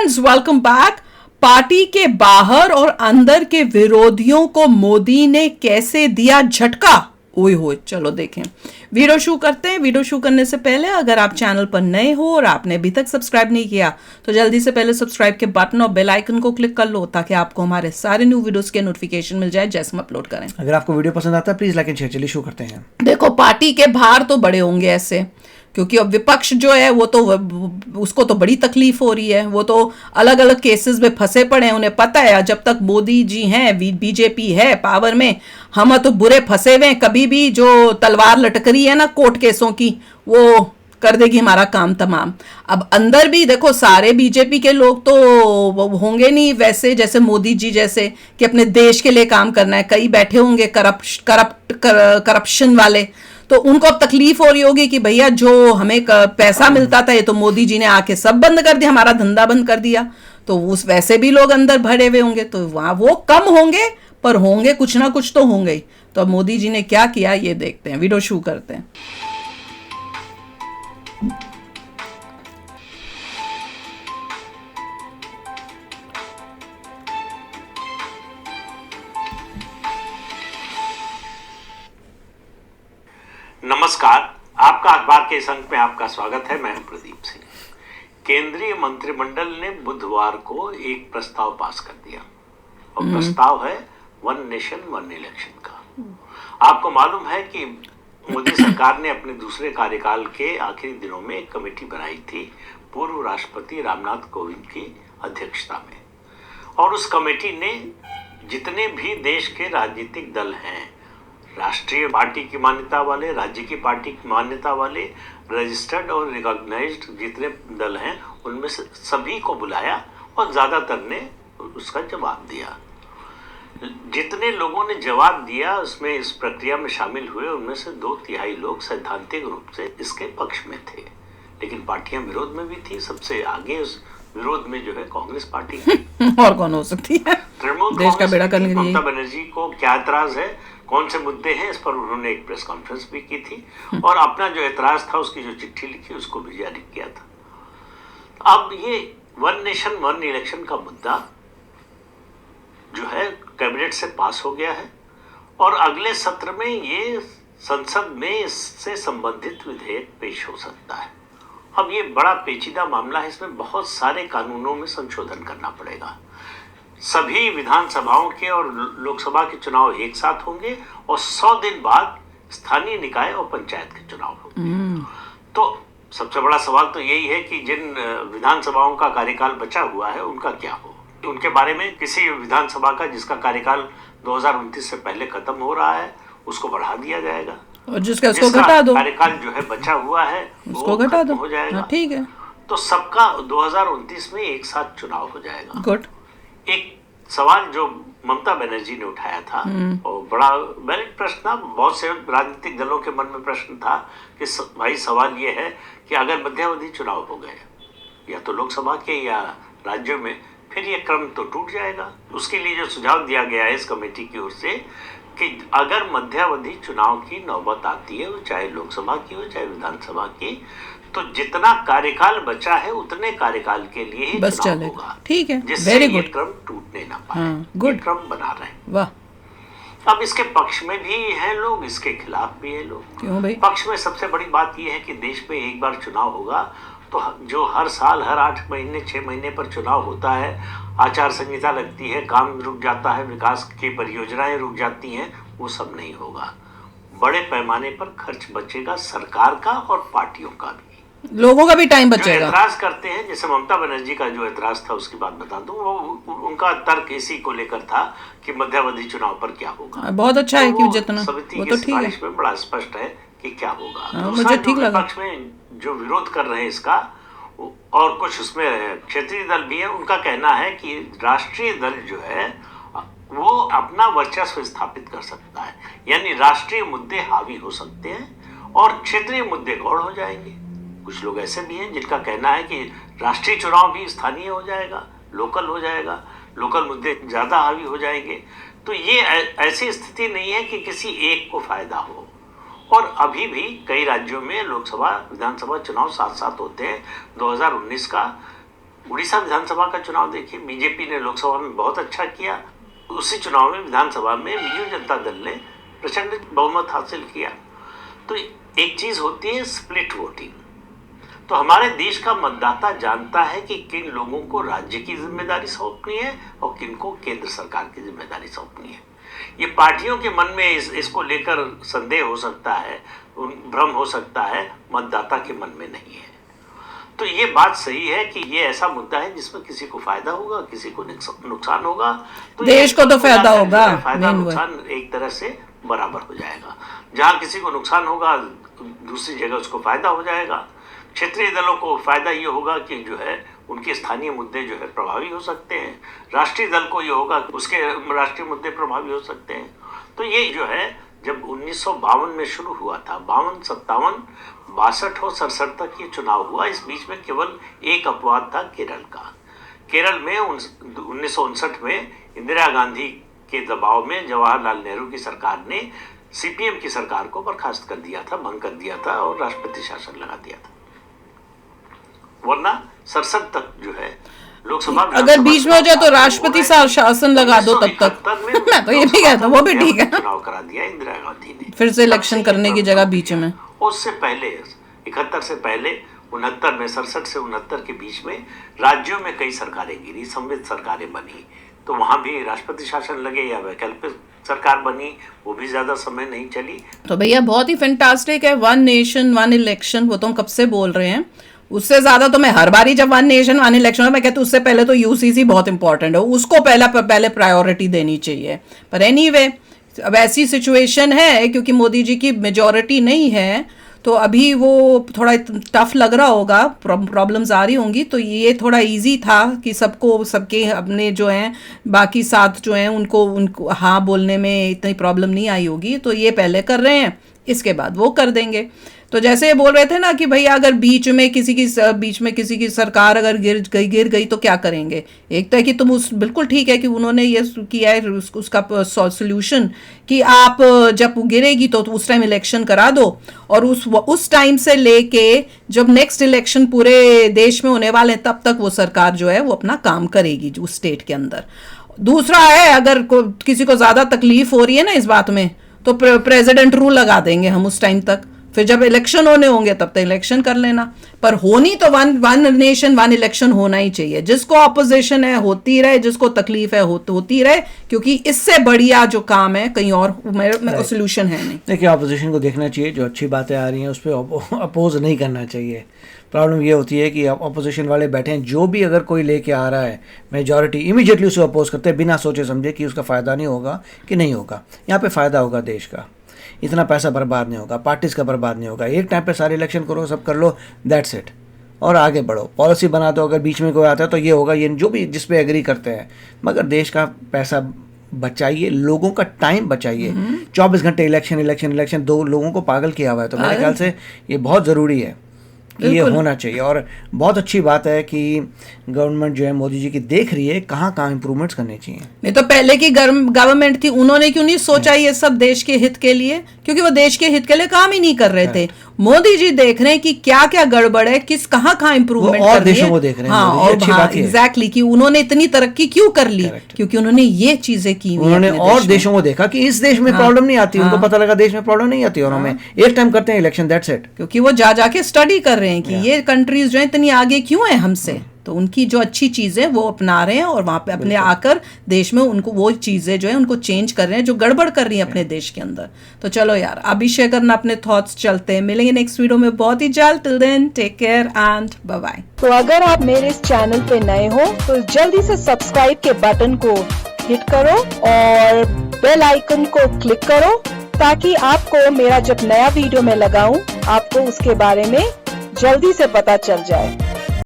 Friends, welcome back. Party के बाहर और अंदर के विरोधियों को मोदी ने कैसे दिया झटका। ओए होए, चलो देखें। वीडियो शुरू करते हैं। वीडियो शुरू करने से पहले अगर आप चैनल पर नए हो और आपने अभी तक सब्सक्राइब नहीं किया तो जल्दी से पहले सब्सक्राइब के बटन और बेल आइकन को क्लिक कर लो ताकि आपको हमारे सारे न्यू वीडियोस के नोटिफिकेशन मिल जाए जैसे हम अपलोड करें। अगर आपको वीडियो पसंद आता है प्लीज लाइक एंड शेयर। चलिए शुरू करते हैं। देखो, पार्टी के बाहर तो बड़े होंगे ऐसे, क्योंकि अब विपक्ष जो है वो तो उसको तो बड़ी तकलीफ हो रही है। वो तो अलग अलग केसेस में फंसे पड़े हैं। उन्हें पता है जब तक मोदी जी हैं, बीजेपी है पावर में, हम तो बुरे फंसे हुए हैं। कभी भी जो तलवार लटक रही है ना कोर्ट केसों की, वो कर देगी हमारा काम तमाम। अब अंदर भी देखो, सारे बीजेपी के लोग तो होंगे नहीं वैसे जैसे मोदी जी जैसे कि अपने देश के लिए काम करना है। कई बैठे होंगे करप्शन वाले, तो उनको अब तकलीफ हो रही होगी कि भैया जो हमें पैसा मिलता था ये तो मोदी जी ने आके सब बंद कर दिया, हमारा धंधा बंद कर दिया। तो उस वैसे भी लोग अंदर भरे हुए होंगे, तो वहां वो कम होंगे पर होंगे, कुछ ना कुछ तो होंगे ही। तो अब मोदी जी ने क्या किया ये देखते हैं। वीडियो शुरू करते हैं। नमस्कार, आपका अखबार के इस अंक में आपका स्वागत है। मैं हूं प्रदीप सिंह। केंद्रीय मंत्रिमंडल ने बुधवार को एक प्रस्ताव पास कर दिया और प्रस्ताव है वन नेशन वन इलेक्शन का। आपको मालूम है कि मोदी सरकार ने अपने दूसरे कार्यकाल के आखिरी दिनों में एक कमेटी बनाई थी पूर्व राष्ट्रपति रामनाथ कोविंद की अध्यक्षता में, और उस कमेटी ने जितने भी देश के राजनीतिक दल हैं, राष्ट्रीय पार्टी की मान्यता वाले, राज्य की पार्टी की मान्यता वाले, रजिस्टर्ड और रिकॉग्नाइज्ड जितने दल हैं, उनमें से सभी को बुलाया और ज़्यादातर ने उसका जवाब दिया। जितने लोगों ने जवाब दिया उसमें इस प्रक्रिया में शामिल हुए, उनमें से 2/3 लोग सैद्धांतिक रूप से इसके पक्ष में थे, लेकिन पार्टियां विरोध में भी थी। सबसे आगे उस विरोध में जो है कांग्रेस पार्टी और कौन हो सकती है। तृणमूल देश का बेड़ा करने के लिए ममता बनर्जी को क्या एतराज है, कौन से मुद्दे हैं, इस पर उन्होंने एक प्रेस कॉन्फ्रेंस भी की थी और अपना जो एतराज था उसकी जो चिट्ठी लिखी उसको भी जारी किया था। अब ये वन नेशन वन इलेक्शन का मुद्दा जो है कैबिनेट से पास हो गया है और अगले सत्र में ये संसद में इससे संबंधित विधेयक पेश हो सकता है। अब ये बड़ा पेचीदा मामला है, इसमें बहुत सारे कानूनों में संशोधन करना पड़ेगा। सभी विधानसभाओं के और लोकसभा के चुनाव एक साथ होंगे और 100 दिन बाद स्थानीय निकाय और पंचायत के चुनाव होंगे। तो सबसे बड़ा सवाल तो यही है कि जिन विधानसभाओं का कार्यकाल बचा हुआ है उनका क्या हो। उनके बारे में किसी विधानसभा का जिसका कार्यकाल 2029 से पहले खत्म हो रहा है उसको बढ़ा दिया जाएगा, और जिसका उसको घटा दो। कार्यकाल जो है बचा हुआ है उसको घटा दो, हो जाएगा। ठीक है। तो सबका 2029 में एक साथ चुनाव हो जाएगा। गुड। एक सवाल जो ममता बनर्जी ने उठाया था और बड़ा वैलिड प्रश्न था, बहुत से राजनीतिक दलों के मन में प्रश्न था कि भाई सवाल ये है कि अगर मध्यावधि चुनाव हो गए या तो लोकसभा के या राज्यों में, फिर ये क्रम तो टूट जाएगा। उसके लिए जो सुझाव दिया गया है इस कमेटी की ओर से कि अगर मध्यावधि चुनाव की नौबत आती है, वो चाहे लोकसभा की हो चाहे विधानसभा की, तो जितना कार्यकाल बचा है उतने कार्यकाल के लिए ही बस चुनाव होगा। ठीक है, जिससे ये क्रम टूटने ना पाए। गुड क्रम बना रहे। वाह। अब इसके पक्ष में भी हैं लोग, इसके खिलाफ भी हैं लोग। क्यों भाई? पक्ष में सबसे बड़ी बात यह है कि देश में एक बार चुनाव होगा तो जो हर साल हर 8 महीने 6 महीने पर चुनाव होता है, आचार संहिता लगती है, काम रुक जाता है, विकास की परियोजनाएं रुक जाती हैं, वो सब नहीं होगा। बड़े पैमाने पर खर्च बचेगा सरकार का और पार्टियों का भी, लोगों का भी टाइम बचेगा। एतराज करते हैं, जैसे ममता बनर्जी का जो एतराज था उसकी बात बता दूं, वो उनका तर्क इसी को लेकर था कि मध्यावधि चुनाव पर क्या होगा। बहुत अच्छा है कि जितना समिति वो की तो ठीक है, में बड़ा स्पष्ट है कि क्या होगा। मुझे ठीक लगा। पक्ष में जो विरोध कर रहे हैं इसका, और कुछ उसमें क्षेत्रीय दल भी है, उनका कहना है कि राष्ट्रीय दल जो है वो अपना वर्चस्व स्थापित कर सकता है, यानी राष्ट्रीय मुद्दे हावी हो सकते हैं और क्षेत्रीय मुद्दे गौड़ हो जाएंगे। कुछ लोग ऐसे भी हैं जिनका कहना है कि राष्ट्रीय चुनाव भी स्थानीय हो जाएगा, लोकल हो जाएगा, लोकल मुद्दे ज़्यादा हावी हो जाएंगे। तो ये ऐसी स्थिति नहीं है कि किसी एक को फायदा हो। और अभी भी कई राज्यों में लोकसभा विधानसभा चुनाव साथ साथ होते हैं। 2019 का उड़ीसा विधानसभा का चुनाव देखिए, बीजेपी ने लोकसभा में बहुत अच्छा किया, उसी चुनाव में विधानसभा में बीजू जनता दल ने प्रचंड बहुमत हासिल किया। तो एक चीज होती है स्प्लिट वोटिंग। तो हमारे देश का मतदाता जानता है कि किन लोगों को राज्य की जिम्मेदारी सौंपनी है और किन को केंद्र सरकार की जिम्मेदारी सौंपनी है। ये पार्टियों के मन में इसको लेकर संदेह हो सकता है, भ्रम हो सकता है, मतदाता के मन में नहीं है। तो ये बात सही है कि ये ऐसा मुद्दा है जिसमें किसी को फायदा होगा, किसी को नुकसान होगा। तो देश को तो फायदा होगा, फायदा नुकसान एक तरह से बराबर हो जाएगा। जहाँ किसी को नुकसान होगा दूसरी जगह उसको फायदा हो जाएगा। क्षेत्रीय दलों को फायदा ये होगा कि जो है उनके स्थानीय मुद्दे जो है प्रभावी हो सकते हैं, राष्ट्रीय दल को ये होगा उसके राष्ट्रीय मुद्दे प्रभावी हो सकते हैं। तो ये जो है जब 1952 में शुरू हुआ था, 52, 57, 62 और 67 तक ये चुनाव हुआ। इस बीच में केवल एक अपवाद था केरल का। केरल में 1959 में इंदिरा गांधी के दबाव में जवाहरलाल नेहरू की सरकार ने सीपीएम की सरकार को बर्खास्त कर दिया था, भंग कर दिया था और राष्ट्रपति शासन लगा दिया था। वरना 67 तक जो है लोकसभा अगर बीच में हो जाए तो राष्ट्रपति शासन लगा दो तब तक। मैं तो ये भी कहता हूँ, वो भी ठीक है। चुनाव करा दिया इंदिरा गांधी ने, फिर से इलेक्शन करने की जगह बीच में। उससे पहले 71 से पहले 69 में, 67 से 69 के बीच में राज्यों में कई सरकारें गिरी, संविध सरकारें बनी। तो वहां भी राष्ट्रपति शासन लगे या वैकल्पिक सरकार बनी, वो भी ज्यादा समय नहीं चली। तो भैया बहुत ही फैंटास्टिक है, वन नेशन वन इलेक्शन, वो तो हम कब से बोल रहे हैं। उससे ज्यादा तो मैं हर बारी जब वन नेशन वन इलेक्शन मैं कहती हूँ उससे पहले तो यूसीसी बहुत इंपॉर्टेंट है, उसको पहले प्रायोरिटी देनी चाहिए। पर एनीवे अब ऐसी सिचुएशन है क्योंकि मोदी जी की मेजॉरिटी नहीं है, तो अभी वो थोड़ा टफ लग रहा होगा, प्रॉब्लम्स आ रही होंगी। तो ये थोड़ा इजी था कि सबके अपने जो हैं बाकी साथ जो हैं उनको हाँ बोलने में इतनी प्रॉब्लम नहीं आई होगी। तो ये पहले कर रहे हैं, इसके बाद वो कर देंगे। तो जैसे ये बोल रहे थे ना कि भैया अगर बीच में किसी की सरकार अगर गिर गई तो क्या करेंगे। एक तो है कि तुम बिल्कुल ठीक है कि उन्होंने ये किया है उसका सोल्यूशन कि आप जब गिरेगी तो उस टाइम इलेक्शन करा दो, और उस टाइम से लेके जब नेक्स्ट इलेक्शन पूरे देश में होने वाले हैं तब तक वो सरकार जो है वो अपना काम करेगी उस स्टेट के अंदर। दूसरा है अगर किसी को ज्यादा तकलीफ हो रही है ना इस बात में तो प्रेसिडेंट रूल लगा देंगे हम उस टाइम तक, फिर जब इलेक्शन होने होंगे तब तक इलेक्शन कर लेना। पर होनी तो वन नेशन वन इलेक्शन होना ही चाहिए। जिसको ऑपोजिशन है होती रहे, जिसको तकलीफ है होती रहे, क्योंकि इससे बढ़िया जो काम है कहीं और सोल्यूशन है नहीं। देखिए ऑपोजिशन को देखना चाहिए, जो अच्छी बातें आ रही हैं उस पर अपोज नहीं करना चाहिए। प्रॉब्लम ये होती है कि अपोजिशन वाले बैठे हैं, जो भी अगर कोई लेके आ रहा है मेजॉरिटी इमीडिएटली उसे अपोज करते हैं बिना सोचे समझे कि उसका फ़ायदा नहीं होगा कि नहीं होगा। यहाँ पे फ़ायदा होगा देश का, इतना पैसा बर्बाद नहीं होगा, पार्टीज का बर्बाद नहीं होगा। एक टाइम पे सारे इलेक्शन करो, सब कर लो, दैट्स इट, और आगे बढ़ो। पॉलिसी बना दो, अगर बीच में कोई आता है तो ये होगा, ये जो भी जिस पे एग्री करते हैं, मगर देश का पैसा बचाइए, लोगों का टाइम बचाइए। 24 घंटे इलेक्शन 2 लोगों को पागल किया हुआ है। तो मेरे ख्याल से ये बहुत ज़रूरी है कि ये होना चाहिए। और बहुत अच्छी बात है कि गवर्नमेंट जो है मोदी जी की देख रही है कहाँ इंप्रूवमेंट्स करने चाहिए। नहीं तो पहले की गवर्नमेंट थी, उन्होंने क्यों नहीं सोचा ये सब देश के हित के लिए, क्योंकि वो देश के हित के लिए काम ही नहीं कर रहे थे। मोदी जी देख रहे हैं कि क्या क्या गड़बड़ है, कहाँ इंप्रूवमेंट और देशों को देख रहे हैं। हाँ, और एग्जैक्टली कि उन्होंने इतनी तरक्की क्यों कर ली, क्योंकि उन्होंने ये चीजें की। उन्होंने और देशों को देखा कि इस देश में प्रॉब्लम नहीं आती, उनको पता लगा देश में प्रॉब्लम नहीं आती, उन्होंने एक टाइम करते हैं इलेक्शन, दैट्स इट। क्योंकि वो जाके स्टडी कर रहे हैं कि ये कंट्रीज जो है इतनी आगे क्यों है हमसे, तो उनकी जो अच्छी चीजें वो अपना रहे हैं और वहां पे अपने आकर देश में उनको वो चीजें जो है उनको चेंज कर रहे हैं जो गड़बड़ कर रही है अपने देश के अंदर। तो चलो यार आप भी शेयर करना अपने थॉट्स, चलते हैं मिलेंगे नेक्स्ट वीडियो में बहुत ही जल्द। Till then take care and bye bye. तो अगर आप मेरे इस चैनल पे नए हो तो जल्दी से सब्सक्राइब के बटन को हिट करो और बेल आइकन को क्लिक करो, ताकि आपको मेरा जब नया वीडियो मैं लगाऊं आपको उसके बारे में जल्दी से पता चल जाए।